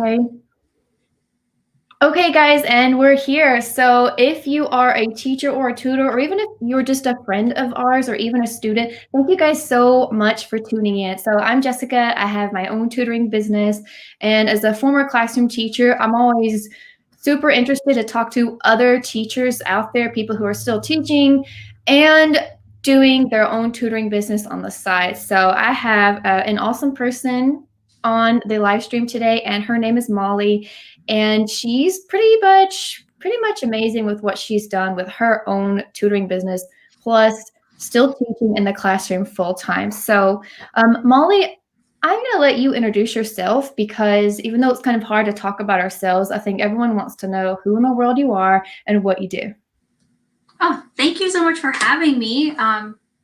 Okay. Okay, guys, and we're here. So if you are a teacher or a tutor, or even if you're just a friend of ours or even a student, thank you guys so much for tuning in. So I'm Jessica. I have my own tutoring business. And as a former classroom teacher, I'm always super interested to talk to other teachers out there, people who are still teaching and doing their own tutoring business on the side. So I have an awesome person on the live stream today, and her name is Molly, and she's pretty much amazing with what she's done with her own tutoring business, plus still teaching in the classroom full time. So, Molly, I'm going to let you introduce yourself because even though it's kind of hard to talk about ourselves, I think everyone wants to know who in the world you are and what you do. Oh, thank you so much for having me.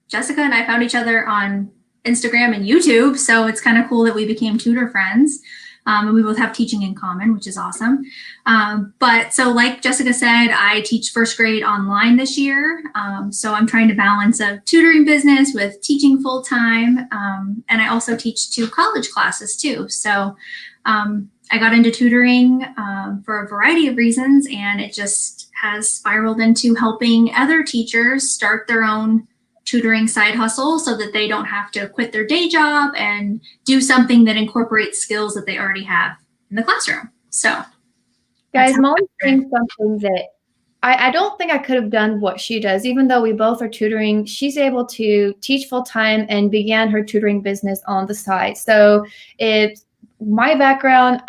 Jessica and I found each other on Instagram and YouTube, so it's kind of cool that we became tutor friends. And we both have teaching in common, which is awesome. But so, like Jessica said, I teach first grade online this year. So I'm trying to balance a tutoring business with teaching full time. And I also teach 2 college classes too. So I got into tutoring for a variety of reasons, and it just has spiraled into helping other teachers start their own tutoring side hustle so that they don't have to quit their day job and do something that incorporates skills that they already have in the classroom. So, Guys, Molly's doing something that I don't think I could have done what she does. Even though we both are tutoring, she's able to teach full time and began her tutoring business on the side. So it's my background.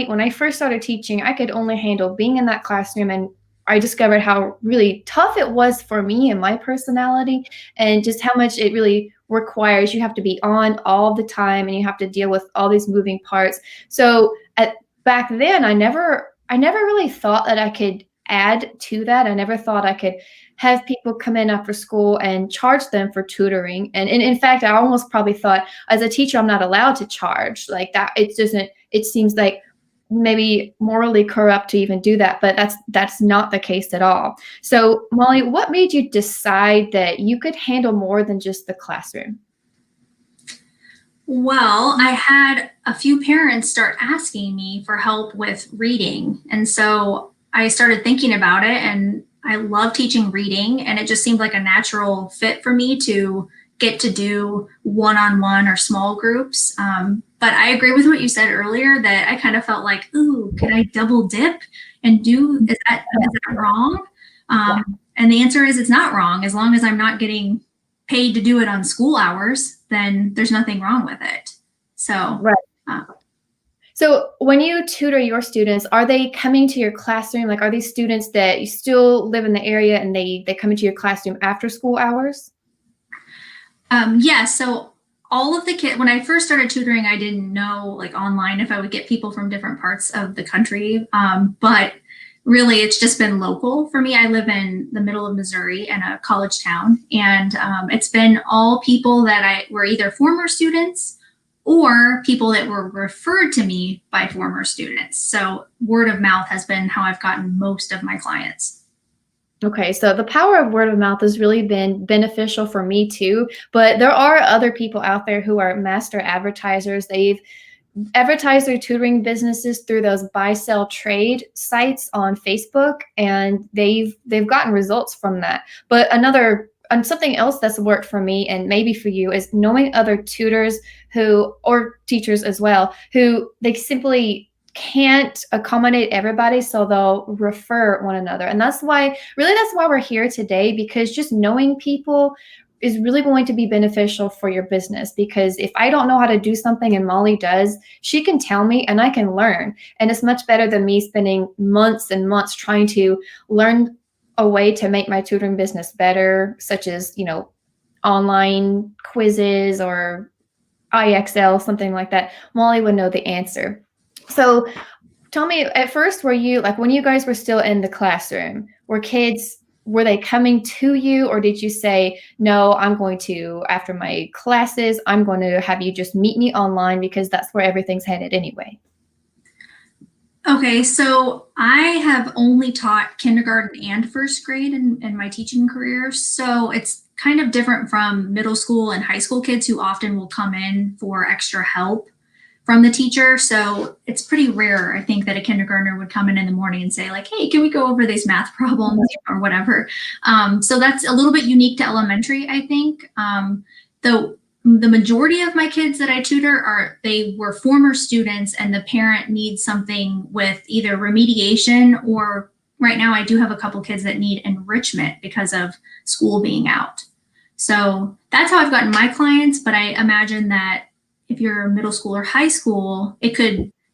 When I first started teaching, I could only handle being in that classroom, and I discovered how really tough it was for me and my personality, and just how much it really requires. You have to be on all the time, and you have to deal with all these moving parts. So back then, I never really thought that I could add to that. I never thought I could have people come in after school and charge them for tutoring. And in fact, I almost probably thought as a teacher, I'm not allowed to charge like that. It seems like maybe morally corrupt to even do that, but that's not the case at all. So Molly, what made you decide that you could handle more than just the classroom? well, I had a few parents start asking me for help with reading. And so I started thinking about it, and I love teaching reading, and it just seemed like a natural fit for me to get to do one-on-one or small groups. But I agree with what you said earlier that I kind of felt like, ooh, could I double dip and is that wrong? And the answer is it's not wrong. As long as I'm not getting paid to do it on school hours, then there's nothing wrong with it. So, Right. uh, So when you tutor your students, are they coming to your classroom? Like, are these students that you still live in the area and they come into your classroom after school hours? yeah, so all of the kids, when I first started tutoring, I didn't know like online if I would get people from different parts of the country. But really, it's just been local for me. I live in the middle of Missouri in a college town, and it's been all people that I were either former students or people that were referred to me by former students. So word of mouth has been how I've gotten most of my clients. Okay, so the power of word of mouth has really been beneficial for me too, but there are other people out there who are master advertisers. They've advertised their tutoring businesses through those buy sell trade sites on Facebook, and they've gotten results from that. But another and something else that's worked for me and maybe for you is knowing other tutors who or teachers as well who they simply can't accommodate everybody, so they'll refer one another. And that's why we're here today, because just knowing people is really going to be beneficial for your business. Because if I don't know how to do something and Molly does, she can tell me and I can learn. And it's much better than me spending months and months trying to learn a way to make my tutoring business better, such as, online quizzes or IXL, something like that. Molly would know the answer. So tell me, at first, were you like when you guys were still in the classroom, were they coming to you, or did you say, no, after my classes, I'm going to have you just meet me online because that's where everything's headed anyway? Okay, so I have only taught kindergarten and first grade in my teaching career. So it's kind of different from middle school and high school kids who often will come in for extra help. from the teacher. So it's pretty rare, I think, that a kindergartner would come in the morning and say like, hey, can we go over these math problems or whatever? So that's a little bit unique to elementary, I think. The majority of my kids that I tutor they were former students, and the parent needs something with either remediation, or right now I do have a couple kids that need enrichment because of school being out. So that's how I've gotten my clients. But I imagine that if you're middle school or high school,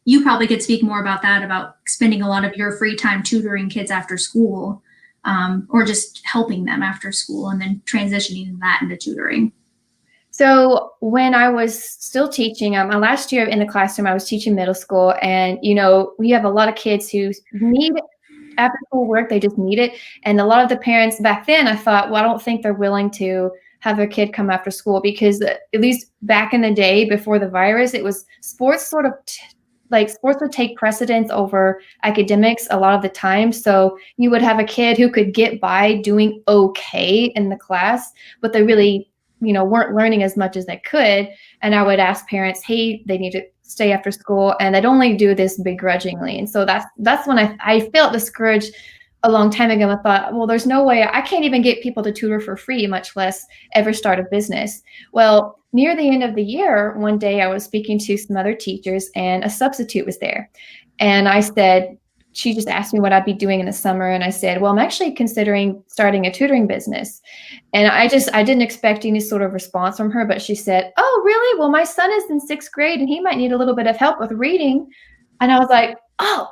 you probably could speak more about that, about spending a lot of your free time tutoring kids after school, or just helping them after school and then transitioning that into tutoring. So when I was still teaching, my last year in the classroom, I was teaching middle school, and we have a lot of kids who need after school work. They just need it. And a lot of the parents back then, I thought, well, I don't think they're willing to have their kid come after school, because at least back in the day before the virus, it was sports sports would take precedence over academics a lot of the time. So you would have a kid who could get by doing okay in the class, but they really weren't learning as much as they could. And I would ask parents, hey, they need to stay after school, and they'd only do this begrudgingly. And so that's when I felt discouraged a long time ago. I thought, well, there's no way I can't even get people to tutor for free, much less ever start a business. Well, near the end of the year, one day I was speaking to some other teachers, and a substitute was there. And she just asked me what I'd be doing in the summer. And I said, well, I'm actually considering starting a tutoring business. And I didn't expect any sort of response from her, but she said, oh, really? Well, my son is in 6th grade and he might need a little bit of help with reading. And I was like, oh,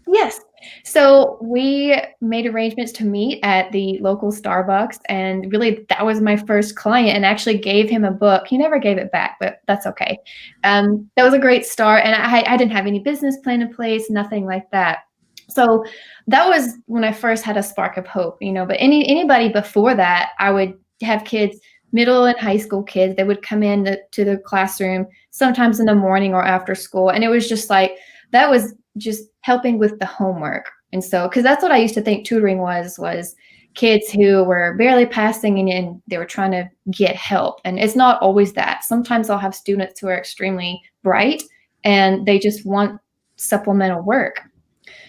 yes. So we made arrangements to meet at the local Starbucks, and really that was my first client, and actually gave him a book. He never gave it back, but that's okay. That was a great start. And I didn't have any business plan in place, nothing like that. So that was when I first had a spark of hope, but anybody before that, I would have kids, middle and high school kids, they would come in to the classroom sometimes in the morning or after school. And it was just like, that was just helping with the homework. And so, because that's what I used to think tutoring was kids who were barely passing and they were trying to get help. And it's not always that. Sometimes I'll have students who are extremely bright and they just want supplemental work.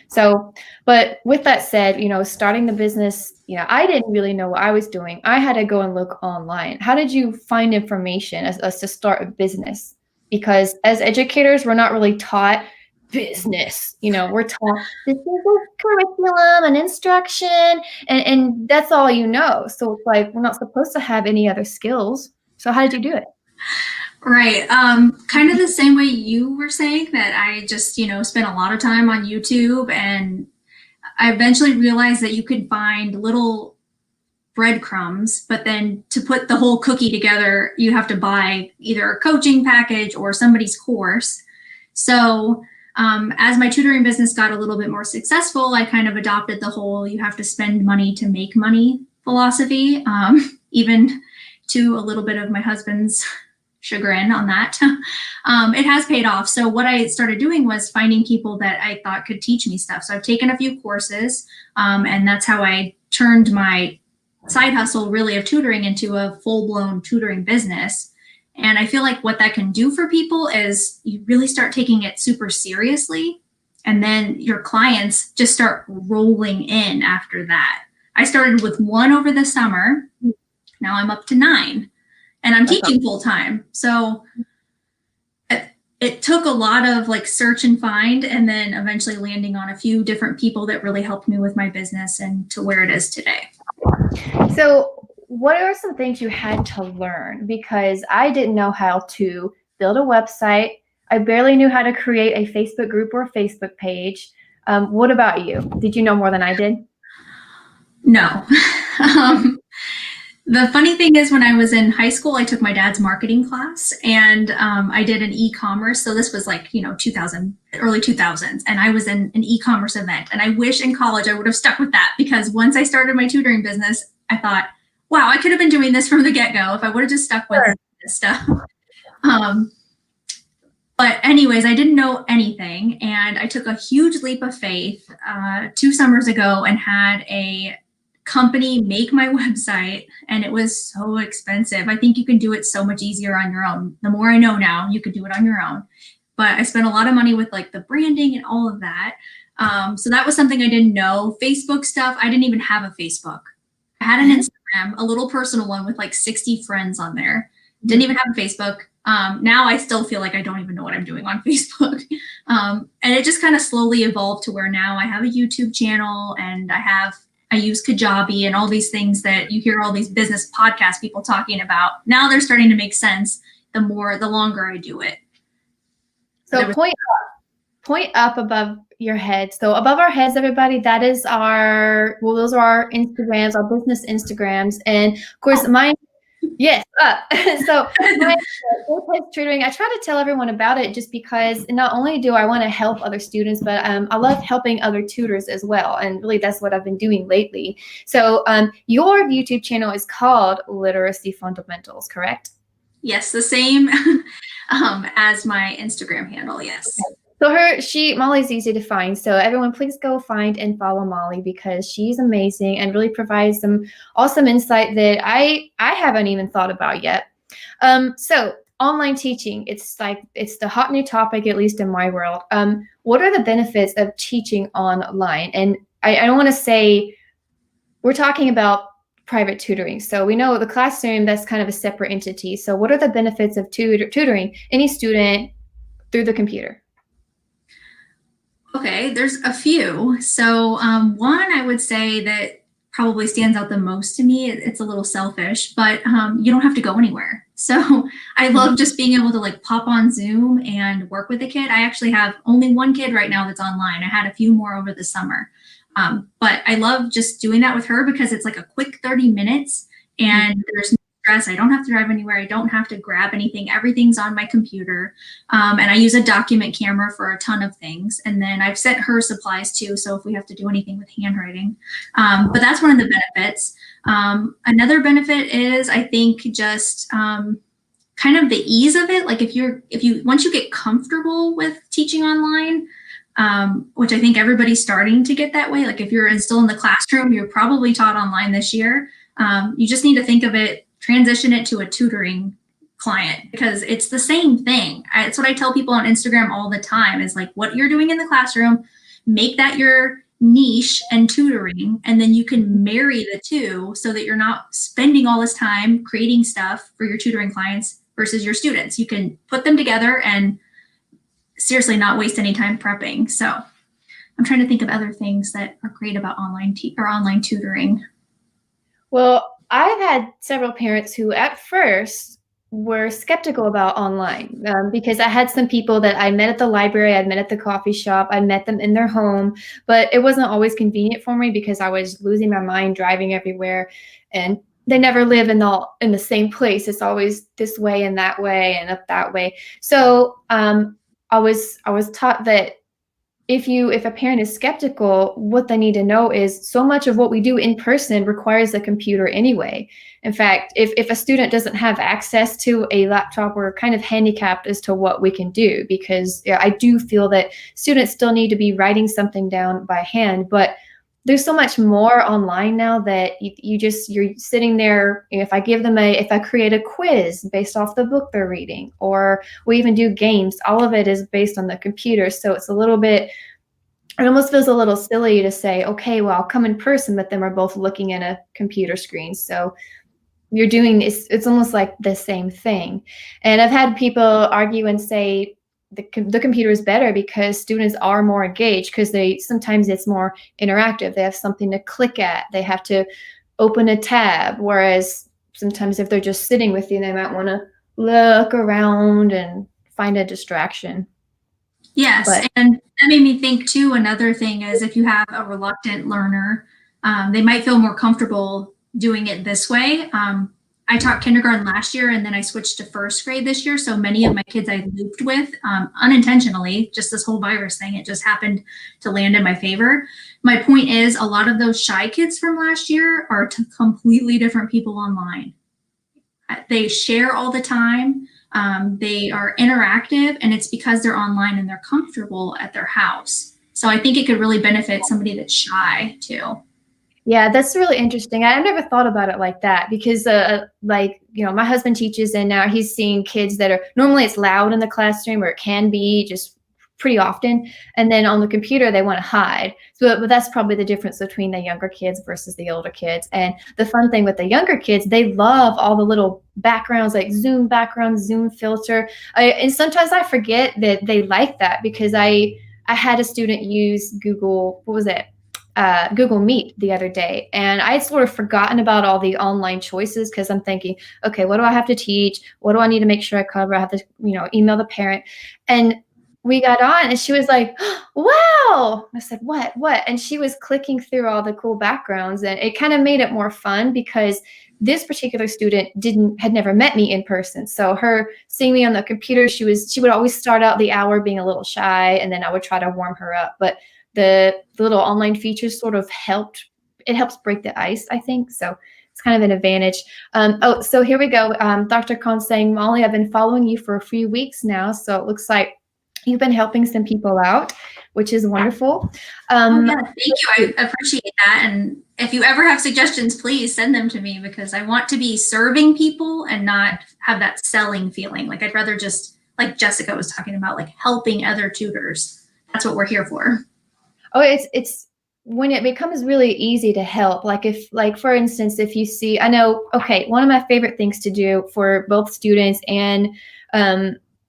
So, but with that said, starting the business, I didn't really know what I was doing. I had to go and look online. How did you find information as to start a business? Because as educators, we're not really taught business. We're taught this is a curriculum and instruction, and that's all you know. So it's like, we're not supposed to have any other skills. So how did you do it? Right. Kind of the same way you were saying, that I just, spent a lot of time on YouTube, and I eventually realized that you could find little breadcrumbs, but then to put the whole cookie together, you have to buy either a coaching package or somebody's course. So as my tutoring business got a little bit more successful, I kind of adopted the whole you have to spend money to make money philosophy, even to a little bit of my husband's chagrin on that. It has paid off. So what I started doing was finding people that I thought could teach me stuff. So I've taken a few courses, and that's how I turned my side hustle really of tutoring into a full-blown tutoring business. And I feel like what that can do for people is you really start taking it super seriously, and then your clients just start rolling in after that. I started with 1 over the summer. Now I'm up to 9. And I'm teaching full time. So it took a lot of search and find, and then eventually landing on a few different people that really helped me with my business and to where it is today. So what are some things you had to learn? Because I didn't know how to build a website. I barely knew how to create a Facebook group or a Facebook page. What about you? Did you know more than I did? No. The funny thing is, when I was in high school, I took my dad's marketing class, and I did an e-commerce. So this was 2000, early 2000s, and I was in an e-commerce event. And I wish in college I would have stuck with that, because once I started my tutoring business, I thought, wow, I could have been doing this from the get-go if I would have just stuck with this stuff. But anyways, I didn't know anything, and I took a huge leap of faith 2 summers ago and had a company make my website, and it was so expensive. I think you can do it so much easier on your own. The more I know now, you could do it on your own. but I spent a lot of money with like the branding and all of that. So that was something I didn't know. Facebook stuff, I didn't even have a Facebook. I had an Instagram, a little personal one with like 60 friends on there. Didn't even have a Facebook. Now I still feel like I don't even know what I'm doing on Facebook. And it just kind of slowly evolved to where now I have a YouTube channel and I use Kajabi and all these things that you hear all these business podcast people talking about. Now they're starting to make sense the longer I do it. So point up above your head. So above our heads, everybody, that is those are our Instagrams, our business Instagrams. And of course, mine, yes. So my tutoring, I try to tell everyone about it just because not only do I want to help other students, but I love helping other tutors as well. And really that's what I've been doing lately. So your YouTube channel is called Literacy Fundamentals, correct? Yes, the same as my Instagram handle, yes. So Molly's easy to find. So everyone, please go find and follow Molly because she's amazing and really provides some awesome insight that I haven't even thought about yet. So online teaching, it's the hot new topic, at least in my world. What are the benefits of teaching online? And I don't want to say we're talking about private tutoring. So we know the classroom, that's kind of a separate entity. So what are the benefits of tutoring any student through the computer? Okay, there's a few. So one I would say that probably stands out the most to me, it's a little selfish, but you don't have to go anywhere. So I love just being able to like pop on Zoom and work with a kid. I actually have only one kid right now that's online. I had a few more over the summer. But I love just doing that with her because it's like a quick 30 minutes and there's no stress. I don't have to drive anywhere. I don't have to grab anything. Everything's on my computer. And I use a document camera for a ton of things. And then I've sent her supplies too. So if we have to do anything with handwriting, but that's one of the benefits. Another benefit is I think just kind of the ease of it. Like once you get comfortable with teaching online, which I think everybody's starting to get that way. Like if you're still in the classroom, you're probably taught online this year. You just need to think of it, transition it to a tutoring client because it's the same thing. It's what I tell people on Instagram all the time is like what you're doing in the classroom, make that your niche and tutoring, and then you can marry the two so that you're not spending all this time creating stuff for your tutoring clients versus your students. You can put them together and seriously not waste any time prepping. So I'm trying to think of other things that are great about online tutoring. Well, I've had several parents who at first were skeptical about online because I had some people that I met at the library, I met at the coffee shop, I met them in their home, but it wasn't always convenient for me because I was losing my mind driving everywhere and they never live in the same place. It's always this way and that way and up that way. So I was taught that if a parent is skeptical, what they need to know is so much of what we do in person requires a computer anyway. In fact, if a student doesn't have access to a laptop, we're kind of handicapped as to what we can do because I do feel that students still need to be writing something down by hand, but there's so much more online now that you're sitting there. If I create a quiz based off the book they're reading, or we even do games, all of it is based on the computer. So it's it almost feels a little silly to say, okay, well, I'll come in person, but then we're both looking at a computer screen. So you're doing this, it's almost like the same thing. And I've had people argue and say, the computer is better because students are more engaged because sometimes it's more interactive. They have something to click at. They have to open a tab. Whereas sometimes if they're just sitting with you, they might want to look around and find a distraction. Yes, and that made me think too, another thing is if you have a reluctant learner, they might feel more comfortable doing it this way. I taught kindergarten last year and then I switched to first grade this year. So many of my kids I looped with unintentionally, just this whole virus thing, it just happened to land in my favor. My point is a lot of those shy kids from last year are completely different people online. They share all the time. They are interactive and it's because they're online and they're comfortable at their house. So I think it could really benefit somebody that's shy too. Yeah, that's really interesting. I never thought about it like that because, like, my husband teaches and now he's seeing kids that are normally it's loud in the classroom or it can be just pretty often. And then on the computer, they want to hide. So, but that's probably the difference between the younger kids versus the older kids. And the fun thing with the younger kids, they love all the little backgrounds like Zoom background, Zoom filter. And sometimes I forget that they like that because I had a student use Google, what was it? Google Meet the other day, and I had sort of forgotten about all the online choices because I'm thinking, okay, what do I have to teach? What do I need to make sure I cover? I have to, email the parent. And we got on, and she was like, "Wow!" I said, "What? What?" And she was clicking through all the cool backgrounds, and it kind of made it more fun because this particular student had never met me in person. So her seeing me on the computer, she would always start out the hour being a little shy, and then I would try to warm her up, but the little online features sort of helps break the ice, I think. So it's kind of an advantage. So here we go. Dr. Khan saying, Molly, I've been following you for a few weeks now. So it looks like you've been helping some people out, which is wonderful. Yeah, thank you. I appreciate that. And if you ever have suggestions, please send them to me because I want to be serving people and not have that selling feeling. Like I'd rather just, like Jessica was talking about, like helping other tutors. That's what we're here for. Oh, it's when it becomes really easy to help. Like for instance, if you see, I know, okay, one of my favorite things to do for both students and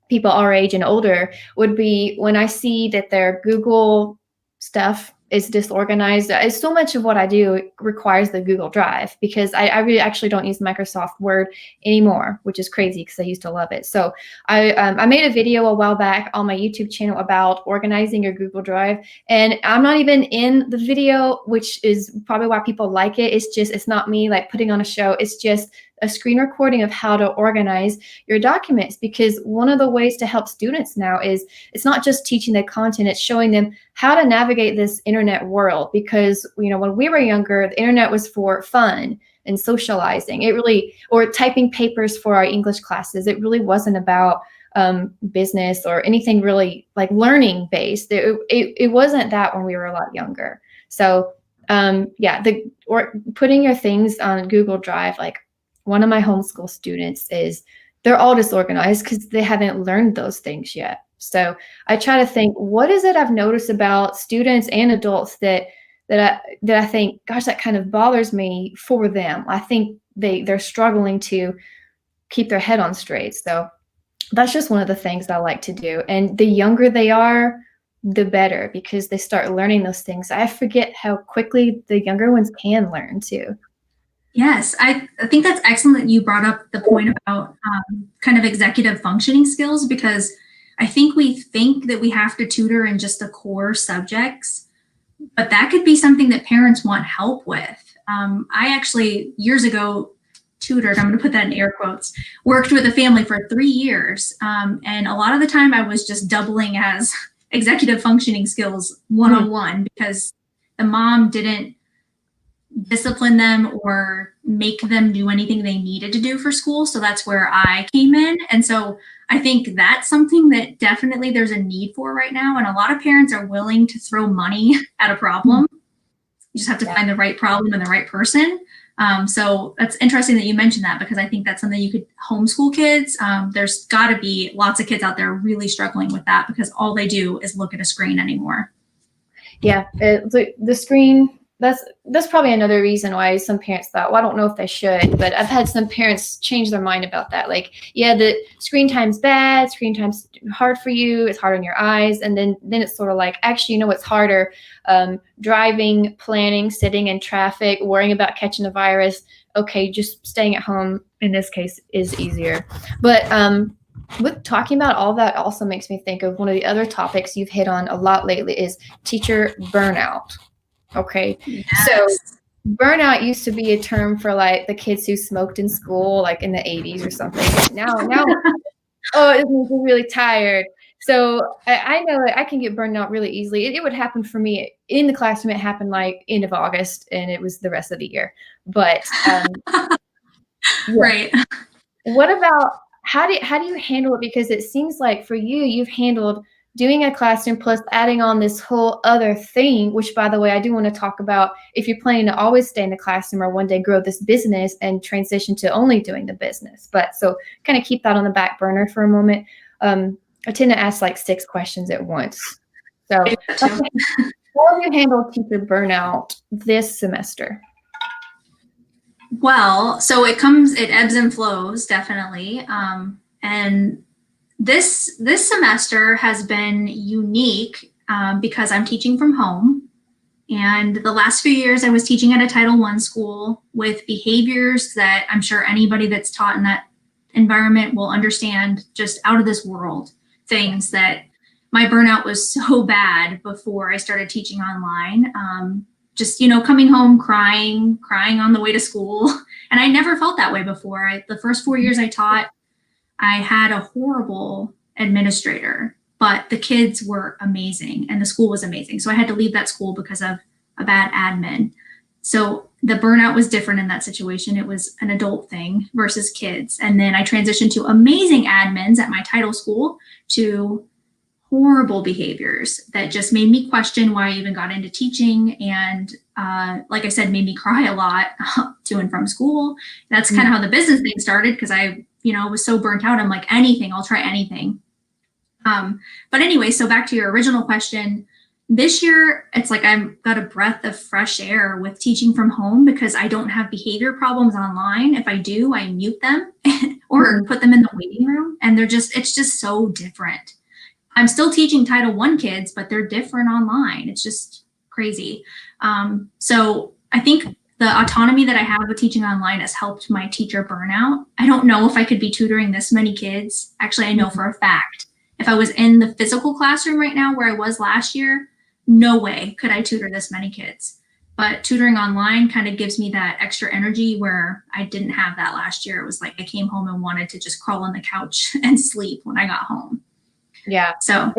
people our age and older would be when I see that their Google stuff is disorganized. So much of what I do requires the Google Drive because I really actually don't use Microsoft Word anymore, which is crazy because I used to love it. So I made a video a while back on my YouTube channel about organizing your Google Drive, and I'm not even in the video, which is probably why people like it. It's not me like putting on a show. It's just a screen recording of how to organize your documents, because one of the ways to help students now is it's not just teaching the content, it's showing them how to navigate this internet world. Because when we were younger, the internet was for fun and socializing. Or typing papers for our English classes. It really wasn't about business or anything really like learning based. It wasn't that when we were a lot younger. So putting your things on Google Drive, like one of my homeschool students they're all disorganized because they haven't learned those things yet. So I try to think, what is it I've noticed about students and adults that I think, gosh, that kind of bothers me for them. I think they're struggling to keep their head on straight. So that's just one of the things I like to do. And the younger they are, the better, because they start learning those things. I forget how quickly the younger ones can learn too. Yes, I think that's excellent that you brought up the point about kind of executive functioning skills, because I think we think that we have to tutor in just the core subjects, but that could be something that parents want help with. I actually, years ago, tutored, I'm going to put that in air quotes, worked with a family for 3 years. And a lot of the time I was just doubling as executive functioning skills one-on-one because the mom didn't discipline them or make them do anything they needed to do for school. So that's where I came in. And so I think that's something that definitely there's a need for right now. And a lot of parents are willing to throw money at a problem. You just have to find the right problem and the right person. So that's interesting that you mentioned that, because I think that's something you could homeschool kids. There's got to be lots of kids out there really struggling with that because all they do is look at a screen anymore. Yeah, the screen. That's probably another reason why some parents thought, well, I don't know if they should, but I've had some parents change their mind about that. Like, yeah, the screen time's bad, screen time's hard for you, it's hard on your eyes. And then it's sort of like, actually, what's harder? Driving, planning, sitting in traffic, worrying about catching a virus. Okay, just staying at home in this case is easier. But with talking about all that also makes me think of one of the other topics you've hit on a lot lately is teacher burnout. Okay. Yes. So burnout used to be a term for like the kids who smoked in school, like in the 80s or something. Now, oh, it means we're really tired. So I know that I can get burned out really easily. It would happen for me in the classroom. It happened like end of August, and it was the rest of the year. But right. What about how do you handle it? Because it seems like for you, you've handled doing a classroom plus adding on this whole other thing, which by the way, I do want to talk about if you're planning to always stay in the classroom or one day grow this business and transition to only doing the business. But so kind of keep that on the back burner for a moment. I tend to ask like 6 questions at once. So how have you handled teacher burnout this semester? Well, so it ebbs and flows, definitely. And this semester has been unique because I'm teaching from home. And the last few years I was teaching at a Title I school with behaviors that I'm sure anybody that's taught in that environment will understand, just out of this world things that my burnout was so bad before I started teaching online. Just, coming home crying on the way to school. And I never felt that way before. The first 4 years I taught, I had a horrible administrator, but the kids were amazing and the school was amazing. So I had to leave that school because of a bad admin. So the burnout was different in that situation. It was an adult thing versus kids. And then I transitioned to amazing admins at my title school to horrible behaviors that just made me question why I even got into teaching. And like I said, made me cry a lot to and from school. That's kind of how the business thing started, because I, was so burnt out. I'm like, anything, I'll try anything. But anyway, so back to your original question, this year, it's like I've got a breath of fresh air with teaching from home because I don't have behavior problems online. If I do, I mute them or put them in the waiting room. And it's just so different. I'm still teaching Title I kids, but they're different online. It's just crazy. So I think the autonomy that I have with teaching online has helped my teacher burnout. I don't know if I could be tutoring this many kids. Actually, I know for a fact, if I was in the physical classroom right now where I was last year, no way could I tutor this many kids. But tutoring online kind of gives me that extra energy where I didn't have that last year. It was like I came home and wanted to just crawl on the couch and sleep when I got home. Yeah. So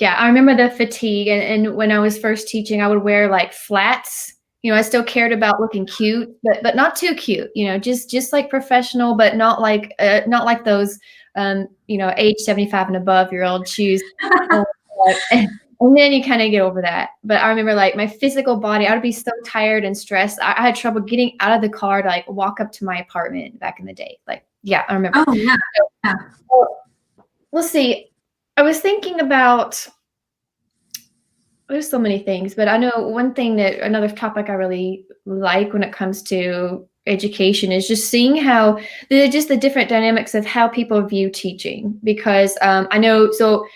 I remember the fatigue. And when I was first teaching, I would wear like flats. I still cared about looking cute, but not too cute, just like professional, but not like those, age 75 and above year old shoes. And then you kind of get over that. But I remember like my physical body, I would be so tired and stressed. I had trouble getting out of the car to like walk up to my apartment back in the day. Like, yeah, I remember. Oh, yeah. So, let's see. I was thinking about, there's so many things, but I know one thing that another topic I really like when it comes to education is just seeing how the different dynamics of how people view teaching. Because I know, so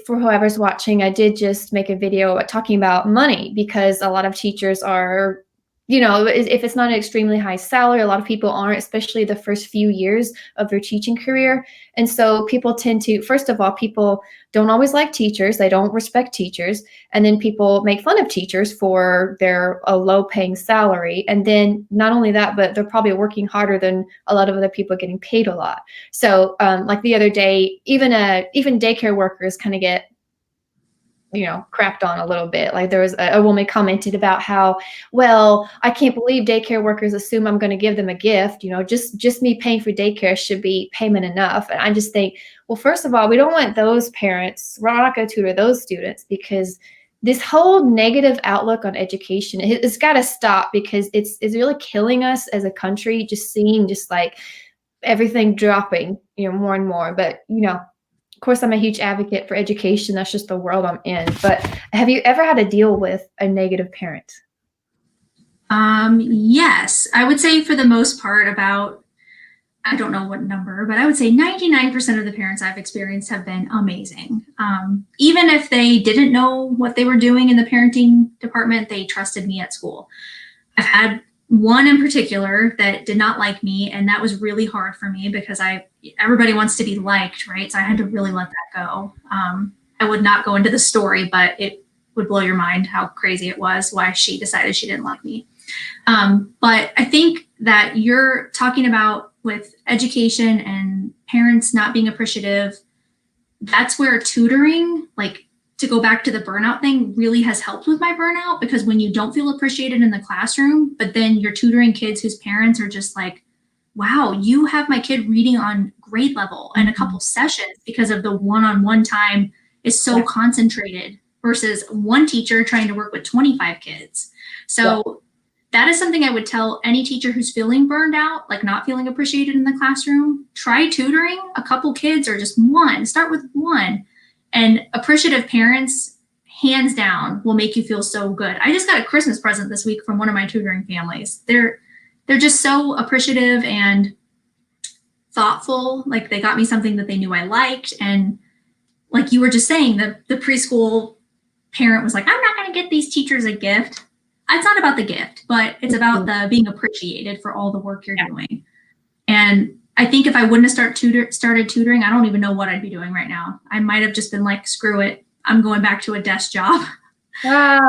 for whoever's watching, I did just make a video talking about money, because a lot of teachers are, if it's not an extremely high salary, a lot of people aren't, especially the first few years of their teaching career. And so people tend to, first of all, people don't always like teachers. They don't respect teachers. And then people make fun of teachers for their low paying salary. And then not only that, but they're probably working harder than a lot of other people getting paid a lot. So like the other day, even daycare workers kind of get crapped on a little bit. Like there was a woman commented about how, well, I can't believe daycare workers assume I'm going to give them a gift. Just me paying for daycare should be payment enough. And I just think, well, first of all, we don't want those parents. We're not going to tutor those students, because this whole negative outlook on education, it's got to stop, because it's really killing us as a country, just seeing just like everything dropping, more and more. But, of course, I'm a huge advocate for education. That's just the world I'm in. But have you ever had to deal with a negative parent? Yes, I would say for the most part about, I don't know what number, but I would say 99% of the parents I've experienced have been amazing. Even if they didn't know what they were doing in the parenting department, they trusted me at school. I've had one in particular that did not like me, and that was really hard for me because everybody wants to be liked, right? So I had to really let that go. I would not go into the story, but it would blow your mind how crazy it was, why she decided she didn't like me. But I think that you're talking about with education and parents not being appreciative, that's where tutoring, like to go back to the burnout thing, really has helped with my burnout, because when you don't feel appreciated in the classroom, but then you're tutoring kids whose parents are just like, wow, you have my kid reading on grade level in a couple sessions because of the one-on-one time is so concentrated versus one teacher trying to work with 25 kids. So that is something I would tell any teacher who's feeling burned out, like not feeling appreciated in the classroom. Try tutoring a couple kids or just one. Start with one. And appreciative parents, hands down, will make you feel so good. I just got a Christmas present this week from one of my tutoring families. They're just so appreciative and thoughtful. Like, they got me something that they knew I liked. And like you were just saying, the preschool parent was like, I'm not going to get these teachers a gift. It's not about the gift, but it's about the being appreciated for all the work you're doing. And I think if I wouldn't have started tutoring, I don't even know what I'd be doing right now. I might have just been like, screw it, I'm going back to a desk job. Wow.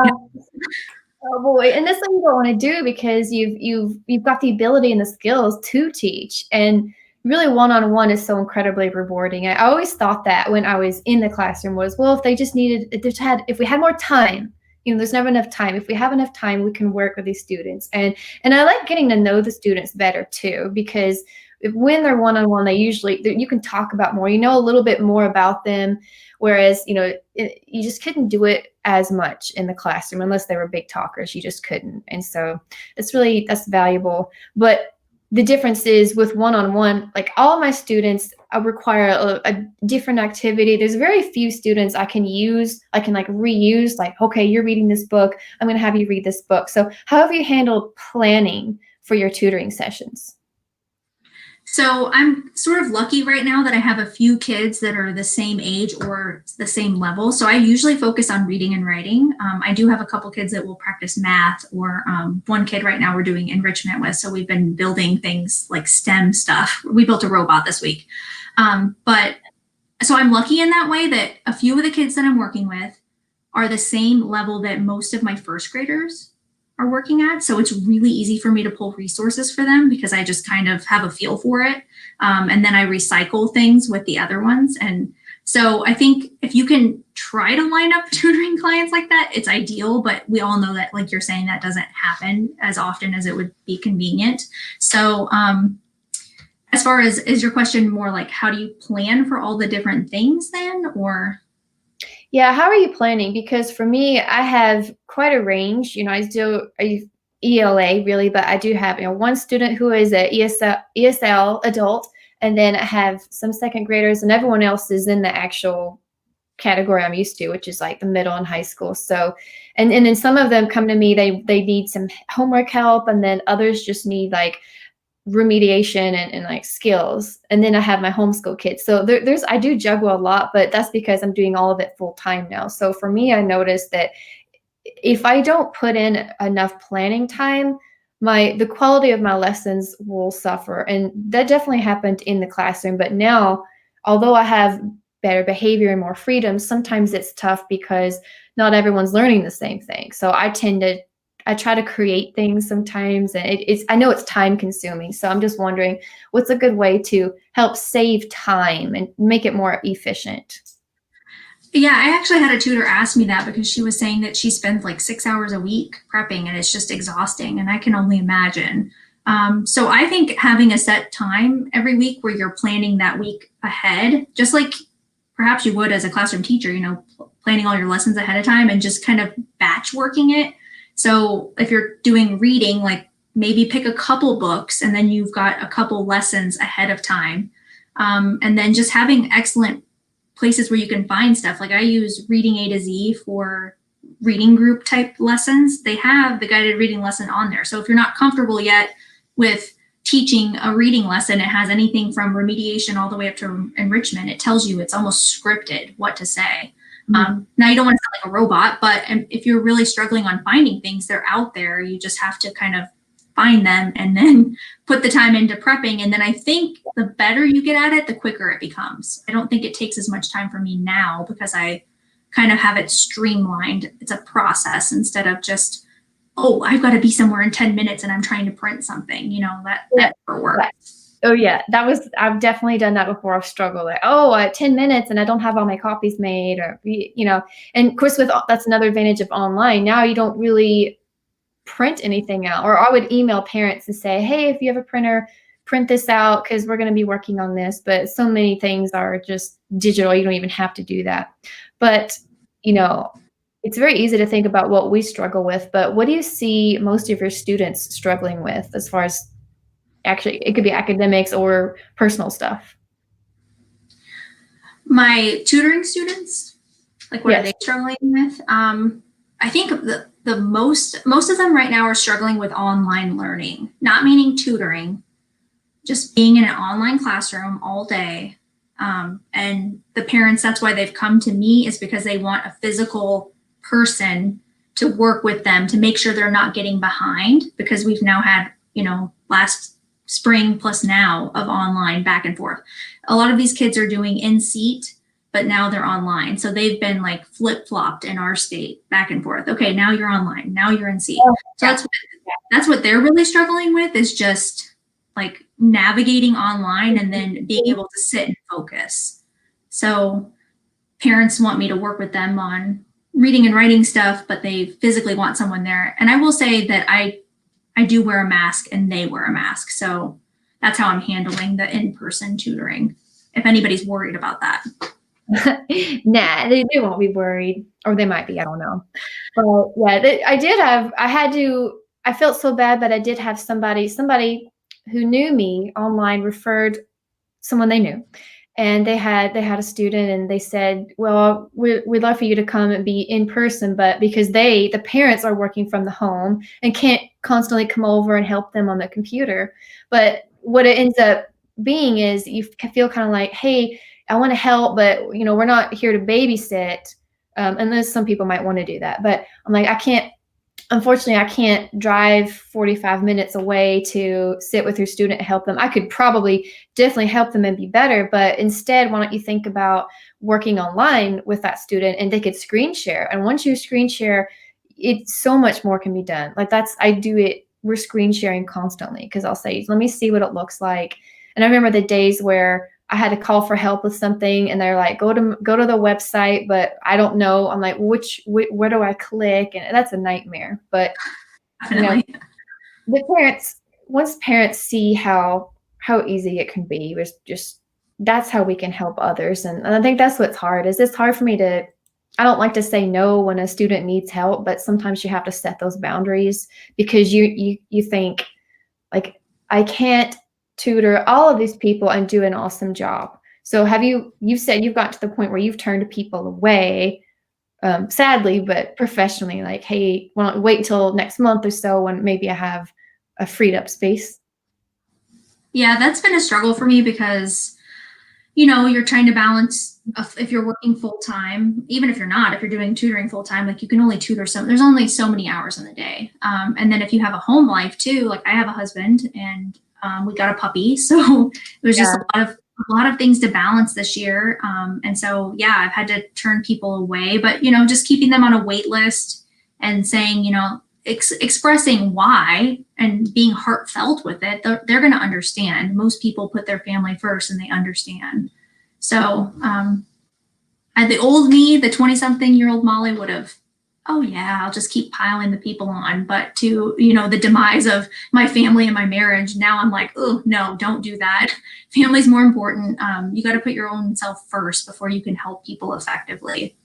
Oh boy, and that's what you don't want to do, because you've got the ability and the skills to teach, and really one-on-one is so incredibly rewarding. I always thought that when I was in the classroom was, well, if they just needed, if we had more time, there's never enough time. If we have enough time, we can work with these students. And I like getting to know the students better too, because when they're one-on-one, you can talk about more, a little bit more about them. Whereas, you just couldn't do it as much in the classroom unless they were big talkers. You just couldn't. And so that's valuable. But the difference is with one-on-one, like all my students require a different activity. There's very few students I can like reuse, like, okay, you're reading this book, I'm going to have you read this book. So how have you handled planning for your tutoring sessions? So I'm sort of lucky right now that I have a few kids that are the same age or the same level. So I usually focus on reading and writing. I do have a couple kids that will practice math, or one kid right now we're doing enrichment with. So we've been building things like STEM stuff. We built a robot this week. But so I'm lucky in that way that a few of the kids that I'm working with are the same level that most of my first graders are working at. So it's really easy for me to pull resources for them because I just kind of have a feel for it. And then I recycle things with the other ones. And so I think if you can try to line up tutoring clients like that, it's ideal. But we all know that, like you're saying, that doesn't happen as often as it would be convenient. So as far as, is your question more like, how do you plan for all the different things then, or? Yeah, how are you planning? Because for me, I have quite a range. I ELA really, but I do have one student who is a ESL adult, and then I have some second graders, and everyone else is in the actual category I'm used to, which is like the middle and high school. So, and then some of them come to me, they need some homework help, and then others just need like remediation and like skills. And then I have my homeschool kids. So I do juggle a lot, but that's because I'm doing all of it full time now. So for me, I noticed that if I don't put in enough planning time, the quality of my lessons will suffer. And that definitely happened in the classroom. But now, although I have better behavior and more freedom, sometimes it's tough because not everyone's learning the same thing. So I try to create things sometimes, and I know it's time consuming. So I'm just wondering, what's a good way to help save time and make it more efficient? Yeah, I actually had a tutor ask me that because she was saying that she spends like 6 hours a week prepping, and it's just exhausting, and I can only imagine. So I think having a set time every week where you're planning that week ahead, just like perhaps you would as a classroom teacher, planning all your lessons ahead of time and just kind of batch working it. So if you're doing reading, like maybe pick a couple books and then you've got a couple lessons ahead of time. And then just having excellent places where you can find stuff. Like I use Reading A to Z for reading group type lessons. They have the guided reading lesson on there. So if you're not comfortable yet with teaching a reading lesson, it has anything from remediation all the way up to enrichment. It tells you, it's almost scripted what to say. Now you don't want to sound like a robot, but if you're really struggling on finding things, they're out there. You just have to kind of find them and then put the time into prepping. And then I think the better you get at it, the quicker it becomes. I don't think it takes as much time for me now because I kind of have it streamlined. It's a process instead of just, oh, I've got to be somewhere in 10 minats and I'm trying to print something, that never works. Oh yeah, I've definitely done that before. I've struggled like, 10 minutes and I don't have all my copies made, or, and of course that's another advantage of online. Now you don't really print anything out, or I would email parents and say, hey, if you have a printer, print this out because we're going to be working on this. But so many things are just digital. You don't even have to do that. But, you know, it's very easy to think about what we struggle with, but what do you see most of your students struggling with as far as actually, it could be academics or personal stuff? My tutoring students, like what are Yes. they struggling with? I think the most of them right now are struggling with online learning, not meaning tutoring, just being in an online classroom all day. And the parents, that's why they've come to me, is because they want a physical person to work with them to make sure they're not getting behind, because we've now had, last spring plus now of online back and forth. A lot of these kids are doing in seat, but now they're online. So they've been like flip-flopped in our state back and forth. Okay, now you're online, now you're in seat. So that's what they're really struggling with, is just like navigating online and then being able to sit and focus. So parents want me to work with them on reading and writing stuff, but they physically want someone there. And I will say that I do wear a mask and they wear a mask. So that's how I'm handling the in-person tutoring, if anybody's worried about that. Nah, they won't be worried, or they might be, I don't know. But yeah, I felt so bad, but I did have somebody who knew me online referred someone they knew. And they had a student, and they said, well, we'd love for you to come and be in person, but because the parents are working from the home and can't constantly come over and help them on the computer. But what it ends up being is you feel kind of like, hey, I want to help, but we're not here to babysit. Unless some people might want to do that. But I'm like, unfortunately, I can't drive 45 minutes away to sit with your student and help them. I could definitely help them and be better, but instead, why don't you think about working online with that student, and they could screen share. And once you screen share, so much more can be done. Like we're screen sharing constantly, because I'll say, let me see what it looks like. And I remember the days where I had to call for help with something, and they're like, go to the website, but I don't know. I'm like, where do I click? And that's a nightmare. But once parents see how easy it can be, it's just, that's how we can help others. And I think that's what's hard. It's hard for me I don't like to say no when a student needs help, but sometimes you have to set those boundaries, because you think, like, I can't tutor all of these people and do an awesome job. So you said you've got to the point where you've turned people away, sadly, but professionally, like, hey, why don't wait until next month or so when maybe I have a freed up space? Yeah, that's been a struggle for me, because you're trying to balance, if you're working full time, even if you're not, if you're doing tutoring full time, like you can only tutor there's only so many hours in the day. And then if you have a home life too, like I have a husband, and we got a puppy, so there's just a lot of things to balance this year. And so, yeah, I've had to turn people away, but just keeping them on a wait list and saying, expressing why and being heartfelt with it, they're going to understand. Most people put their family first, and they understand. So the old me, the 20-something-year-old Molly, would have, oh yeah, I'll just keep piling the people on. But to, the demise of my family and my marriage, now I'm like, oh no, don't do that. Family's more important. You got to put your own self first before you can help people effectively.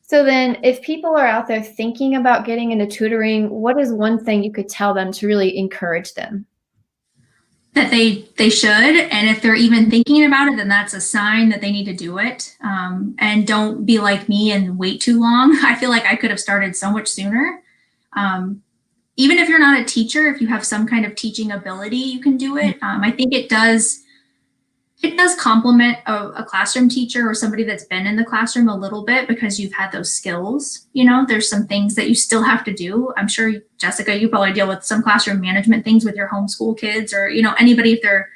So then, if people are out there thinking about getting into tutoring, what is one thing you could tell them to really encourage them? That they should, and if they're even thinking about it, then that's a sign that they need to do it. And don't be like me and wait too long. I feel like I could have started so much sooner. Even if you're not a teacher, if you have some kind of teaching ability, you can do it. I think it does complement a classroom teacher or somebody that's been in the classroom a little bit, because you've had those skills. There's some things that you still have to do. I'm sure, Jessica, you probably deal with some classroom management things with your homeschool kids, or anybody, if they're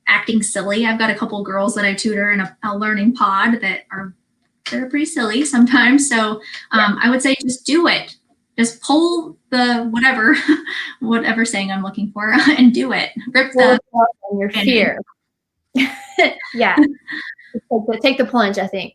acting silly. I've got a couple of girls that I tutor in a learning pod they're pretty silly sometimes. So I would say just do it. Just pull the whatever saying I'm looking for, and do it. Rip the your fear. Yeah, take the plunge, I think.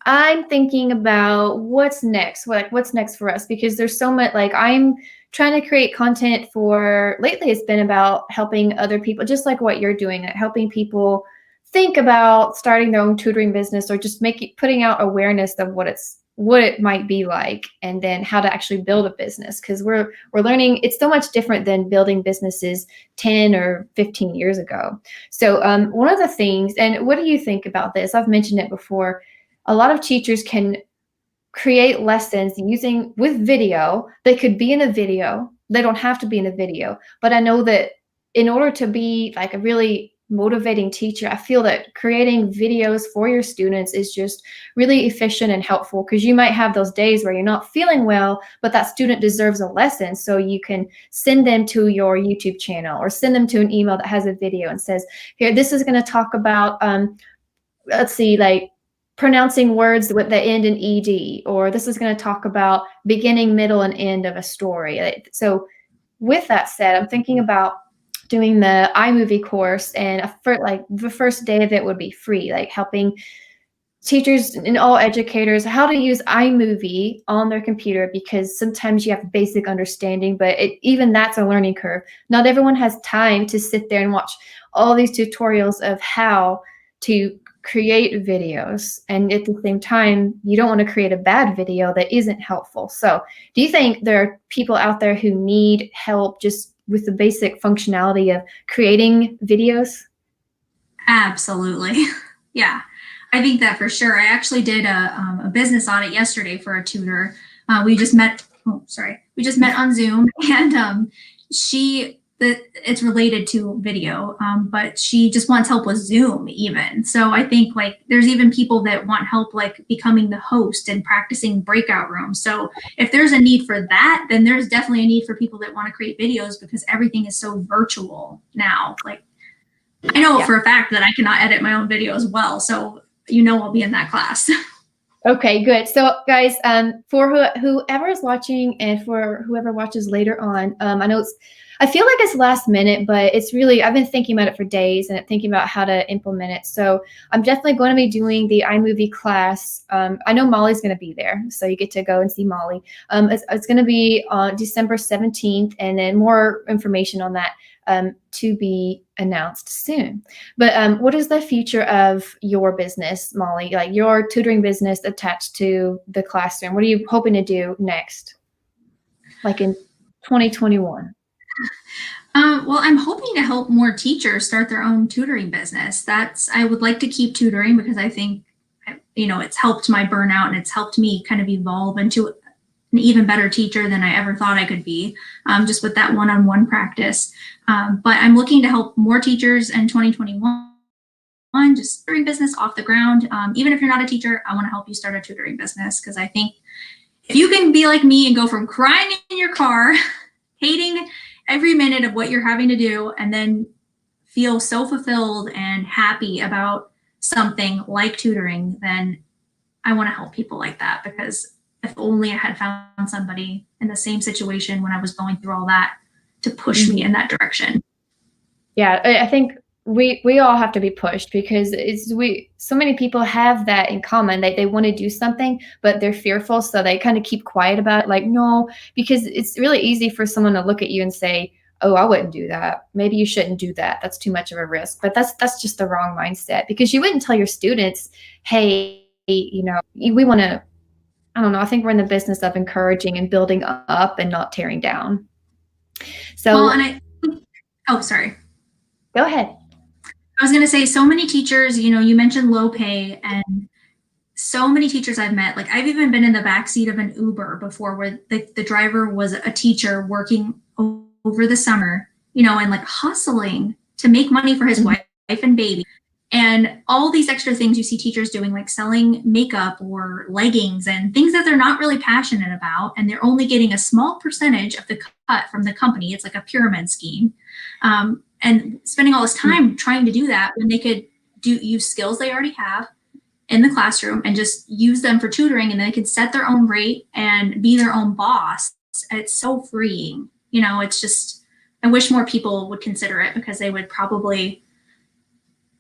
I'm thinking about what's next. What's next for us? Because there's so much. Like, I'm trying to create content for lately. It's been about helping other people, just like what you're doing, helping people think about starting their own tutoring business, or just putting out awareness of what it might be like, and then how to actually build a business, because we're learning it's so much different than building businesses 10 or 15 years ago. So one of the things, and what do you think about this? I've mentioned it before. A lot of teachers can create lessons using with video. They could be in a video. They don't have to be in a video. But I know that in order to be like a really motivating teacher, I feel that creating videos for your students is just really efficient and helpful, because you might have those days where you're not feeling well, but that student deserves a lesson. So you can send them to your YouTube channel, or send them to an email that has a video and says, here, this is going to talk about, let's see, like pronouncing words with the end in ed, or this is going to talk about beginning, middle, and end of a story. So with that said, I'm thinking about doing the iMovie course, and for like the first day of it would be free, like helping teachers and all educators how to use iMovie on their computer, because sometimes you have basic understanding, but even that's a learning curve. Not everyone has time to sit there and watch all these tutorials of how to create videos, and at the same time you don't want to create a bad video that isn't helpful. So do you think there are people out there who need help just with the basic functionality of creating videos? Absolutely. Yeah, I think that for sure. I actually did a business audit yesterday for a tutor. We just met. Oh, sorry. We just met on Zoom, and it's related to video, but she just wants help with Zoom even. So I think like there's even people that want help like becoming the host and practicing breakout rooms. So if there's a need for that, then there's definitely a need for people that want to create videos, because everything is so virtual now. Like I know for a fact that I cannot edit my own video as well. So I'll be in that class. Okay, good. So guys, for whoever is watching, and for whoever watches later on, I feel like it's last minute, but it's really, I've been thinking about it for days and thinking about how to implement it. So I'm definitely going to be doing the iMovie class. I know Molly's going to be there, so you get to go and see Molly. It's going to be on December 17th, and then more information on that to be announced soon. But what is the future of your business, Molly? Like your tutoring business attached to the classroom? What are you hoping to do next, like in 2021? Well, I'm hoping to help more teachers start their own tutoring business. I would like to keep tutoring, because I think, it's helped my burnout, and it's helped me kind of evolve into an even better teacher than I ever thought I could be, just with that one-on-one practice. But I'm looking to help more teachers in 2021, just tutoring business off the ground. Even if you're not a teacher, I want to help you start a tutoring business, because I think if you can be like me and go from crying in your car, hating every minute of what you're having to do, and then feel so fulfilled and happy about something like tutoring, then I want to help people like that, because if only I had found somebody in the same situation when I was going through all that to push me in that direction. Yeah, I think we all have to be pushed, because so many people have that in common. They want to do something, but they're fearful, so they kind of keep quiet about it, like, no, because it's really easy for someone to look at you and say, oh, I wouldn't do that. Maybe you shouldn't do that. That's too much of a risk. But that's just the wrong mindset, because you wouldn't tell your students, hey, we want to, I don't know, I think we're in the business of encouraging and building up and not tearing down. So, oh, sorry. Go ahead. I was going to say, so many teachers, you mentioned low pay, and so many teachers I've met, like I've even been in the backseat of an Uber before, where the driver was a teacher working over the summer, and like hustling to make money for his wife and baby. And all these extra things you see teachers doing, like selling makeup or leggings and things that they're not really passionate about, and they're only getting a small percentage of the cut from the company. It's like a pyramid scheme. And spending all this time trying to do that, when they could use skills they already have in the classroom and just use them for tutoring, and they could set their own rate and be their own boss. It's so freeing. It's just, I wish more people would consider it, because they would probably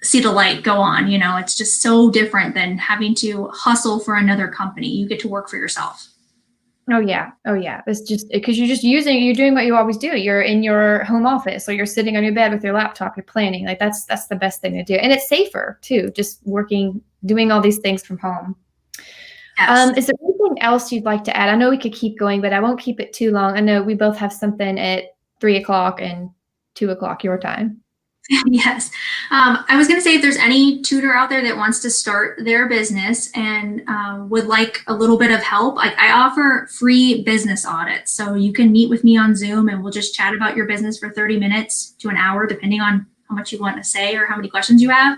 see the light go on. It's just so different than having to hustle for another company. You get to work for yourself. Oh yeah. Oh yeah. It's just because you're doing what you always do. You're in your home office or you're sitting on your bed with your laptop, you're planning. Like that's the best thing to do. And it's safer too, just doing all these things from home. Yes. Is there anything else you'd like to add? I know we could keep going, but I won't keep it too long. I know we both have something at 3 o'clock and 2 o'clock your time. Yes. I was going to say if there's any tutor out there that wants to start their business and would like a little bit of help, I offer free business audits. So you can meet with me on Zoom and we'll just chat about your business for 30 minutes to an hour, depending on how much you want to say or how many questions you have.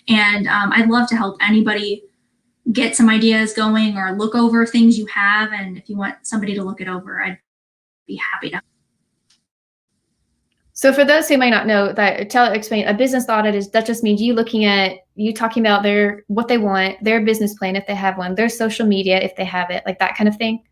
And I'd love to help anybody get some ideas going or look over things you have. And if you want somebody to look it over, I'd be happy to. So for those who may not know, explain a business audit that just means you talking about what they want, their business plan if they have one, their social media if they have it, like that kind of thing.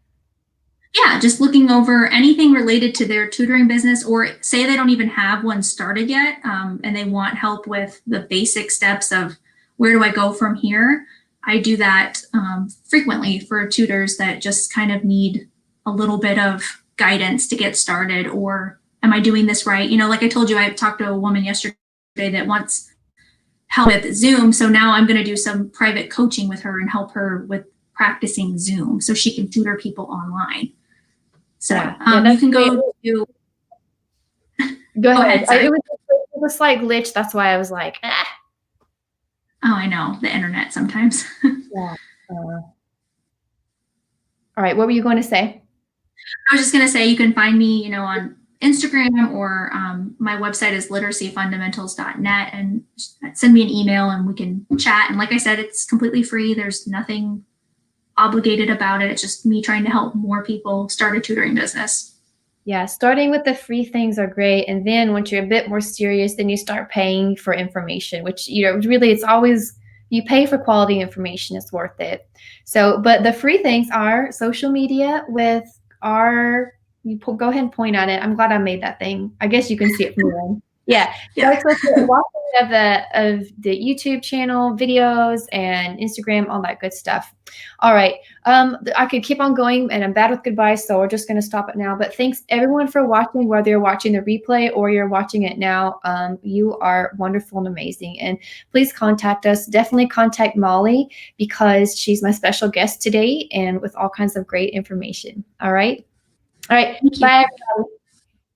Yeah, just looking over anything related to their tutoring business, or say they don't even have one started yet, and they want help with the basic steps of where do I go from here. I do that frequently for tutors that just kind of need a little bit of guidance to get started, or am I doing this right? You know, like I told you, I talked to a woman yesterday that wants help with Zoom. So now I'm going to do some private coaching with her and help her with practicing Zoom so she can tutor people online. So you can go to. Go ahead. It was a slight glitch. That's why I was like, ah. Oh, I know. The internet sometimes. Yeah. All right. What were you going to say? I was just going to say you can find me, you know, on Instagram or my website is literacyfundamentals.net, and send me an email and we can chat. And like I said, it's completely free. There's nothing obligated about it. It's just me trying to help more people start a tutoring business. Yeah, starting with the free things are great. And then once you're a bit more serious, then you start paying for information, which, really it's always, you pay for quality information, it's worth it. So, but the free things are social media with go ahead and point at it. I'm glad I made that thing. I guess you can see it from here. Yeah. Starts with watching of the YouTube channel, videos, and Instagram, all that good stuff. All right. I could keep on going, and I'm bad with goodbyes, so we're just going to stop it now. But thanks everyone for watching, whether you're watching the replay or you're watching it now. You are wonderful and amazing. And please contact us. Definitely contact Molly because she's my special guest today and with all kinds of great information. All right. All right. Bye, everybody.